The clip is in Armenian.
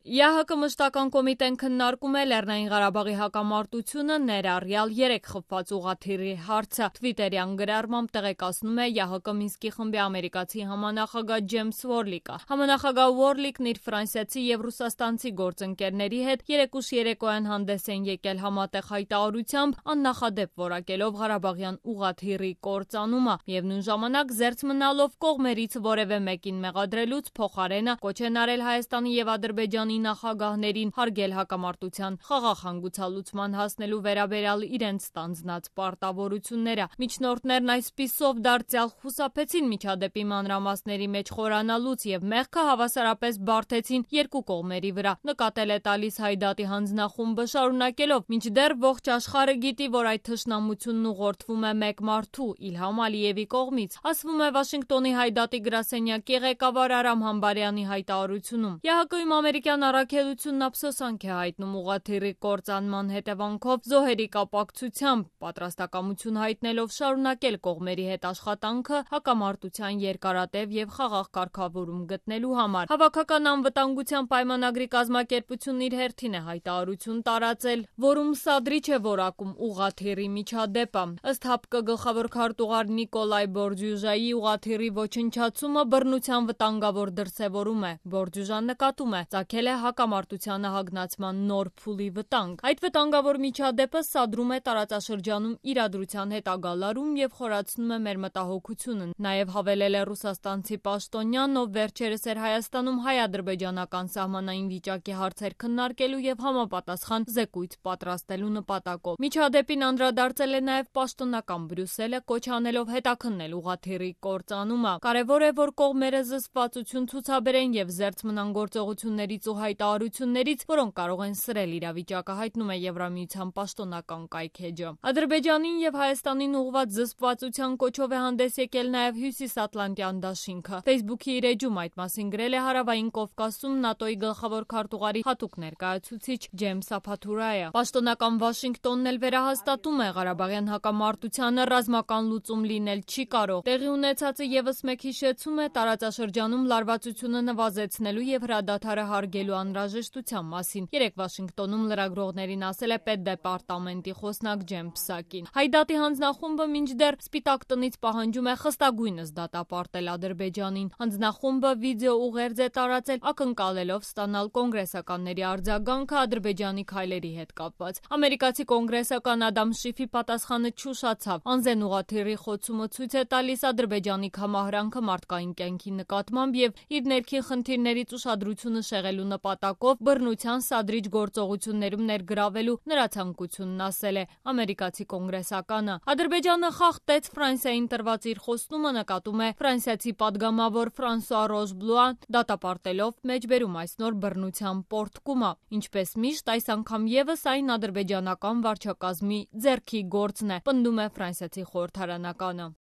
ԵԱՀԿ մշտական կոմիտեն քննարկում է Լեռնային Ղարաբաղի հակամարտությունը, ներառյալ 3 խփված ուղղաթիռի հարցը։ Թվիտերյան գրառմամբ տեղեկացնում է ԵԱՀԿ Մինսկի խմբի ամերիկացի համանախագահ Ջեյմս Ուորլիկը։ Համանախագահ Ուորլիկն իր ֆրանսիացի և ռուսաստանցի գործընկերների հետ երեկուշ երեկոյան հանդես են եկել համատեղ հայտարարությամբ, աննախադեպ որակելով Ղարաբաղյան ուղղաթիռի կործանումը, միևնույն ժամանակ զերծ մնալով կողմերից որևէ մեկին մեղադրելուց փոխարենը կոչ են արել Հայաստանի և Ադրբեջանի նախագահներին հարգել հակամարտության խաղաղ հանգուցալուծման հասնելու վերաբերյալ իրենց ստանձնած պարտավորությունները։ Միջնորդներն այսպիսով դարձյալ խուսափեցին միջադեպի մանրամասների մեջ խորանալուց և մեղքը հավասարապես բարդեցին երկու կողմերի վրա, նկատել է տալիս Հայդատի հանձնախումբը, շարունակելով. մինչդեռ ողջ աշխարհը գիտի, որ այդ թշնամությունն ուղղորդվում է մեկ մարդու՝ Իլհամ Ալիևի կողմից, ասվում է Վաշինգտոնի Հայդատի գրասենյակի ղեկավար Արամ Համբարյանի հայտարարությունում։ ԵԱՀԿ-ում ամերիկյան առաքելությունն ափսոսանք է հայտնում ուղղաթիռի կործանման հետևանքով զոհերի կապակցությամբ, պատրաստակամություն հայտնելով շարունակել կողմերի հետ աշխատանքը հակամարտության երկարատև և խաղաղ կարգավորում գտնելու համար։ Հավաքական անվտանգության պայմանագրի կազմակերպությունն իր հերթին է հայտարարություն տարածել, որում սադրիչ է որակում ուղղաթիռի միջադեպը։ Ըստ ՀԱՊԿ գլխավոր քարտուղար Նիկոլայ Բորդյուժայի ուղղաթիռի ոչնչացումը բռնության վտանգավոր դրսևորում է։ Բորդյուժան նկատում է, ծագել է հակամարտությանը հագնացման նոր փուլի վտանգ։ Այդ վտանգավոր միջադեպը սադրում է տարածաշրջանում իրադրության հետագա լարում և խորացնում է մեր մտահոգությունը, նաև հավելել է ռուսաստանցի պաշտոնյան, ով վերջերս էր Հայաստանում հայ-ադրբեջանական սահմանային վիճակի հարցեր քննարկելու և համապատասխան զեկույց պատրաստելու նպատակով։ Միջադեպին անդրադարձել է նաև պաշտոնական Բրյուսելը, կոչ անելով հետաքննել ուղղաթիռի կործանումը։ Կարևոր է, որ կողմերը զսպվածություն ցուցաբերեն և զերծ մնան գործողություններից ու հայտարարություններից, որոնք կարող են սրել իրավիճակը, հայտնում է Եվրամիության պաշտոնական կայքէջը։ Ադրբեջանին և Հայաստանին ուղղված զսպվածության կոչով է հանդես եկել նաև Հյուսիսատլանտյան դաշինքը։ Facebook-ի իր էջում այդ մասին գրել է Հարավային Կովկասում ՆԱՏՕ-ի գլխավոր քարտուղարի հատուկ ներկայացուցիչ Ջեյմս Սափաթուրայը։ Պաշտոնական Վաշինգտոնն էլ վերահաստատում է, Ղարաբաղյան հակամարտությանը ռազմական լուծում լինել չի կարող։ Տեղի ունեցածը ևս մեկ հիշեցում է տարածաշրջանում լարվածությունը նվազեցնելու և հրադադարը հարգելու անհրաժեշտության մասին։ Երեկ Վաշինգտոնում լրագրողներին ասել է Պետդեպարտամենտի խոսնակ Ջեն Փսակին։ Հայդատի հանձնախումբը մինչդեռ Սպիտակ տնից պահանջում է խստագույնս դատապարտել Ադրբեջանին։ Հանձնախումբը վիդեո ուղերձ է տարածել, ակնկալելով ստանալ կոնգրեսականների արձագանքը Ադրբեջանի քայլերի հետ կապված։ Ամերիկացի կոնգրեսական Ադամ Շիֆի պատասխանը չուշացավ։ Անզեն ուղղաթիռի խոցումը ցույց է տալիս Ադրբեջանի կամահրանքը մարդկային կյանքի նկատմամբ և իր ներքին խնդիրներից ուշադրությունը շեղելու նպատակով բռնության սադրիչ գործողություններում ներգրավելու նրա ցանկությունն, ասել է ամերիկացի կոնգրեսականը։ Ադրբեջանը խախտեց Ֆրանսիային տրված իր խոստումը, նկատում է ֆրանսիացի պատգամավոր Ֆրանսուଆ Ռոշբլուան, դատապարտելով մեջբերում այս նոր բռնության պոռթկումը։ Ինչպես միշտ, այս անգամ ևս այն ադրբեջանական վարչակազմի ձեռքի գործն է, պնդում է ֆրանսիացի խորհրդարանականը։